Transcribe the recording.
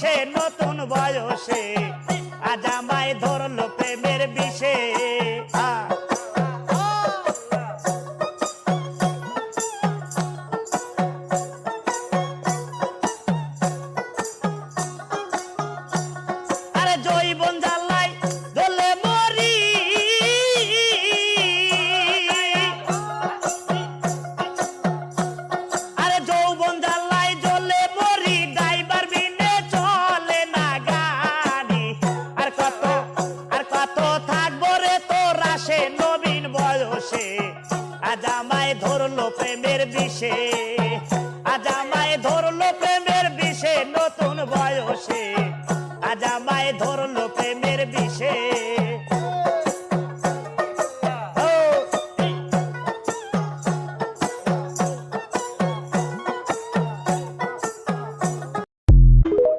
বিষে নতুন বয়সে আজ আমায় ধরলো প্রেমের বিষে আরে জৈবন জ্বালায় জ্বলে মরি আরে যৌবন জ্বালায় জ্বলে মরি ড্রাইভার বিনে চলে না গাড়ি আর কত থাকবো রে তোর আসে নবীন বয়সে আজ আমায় ধরলো প্রেমের বিষে আজ আমায় ধরলো প্রেমের বিষে নতুন বয়সে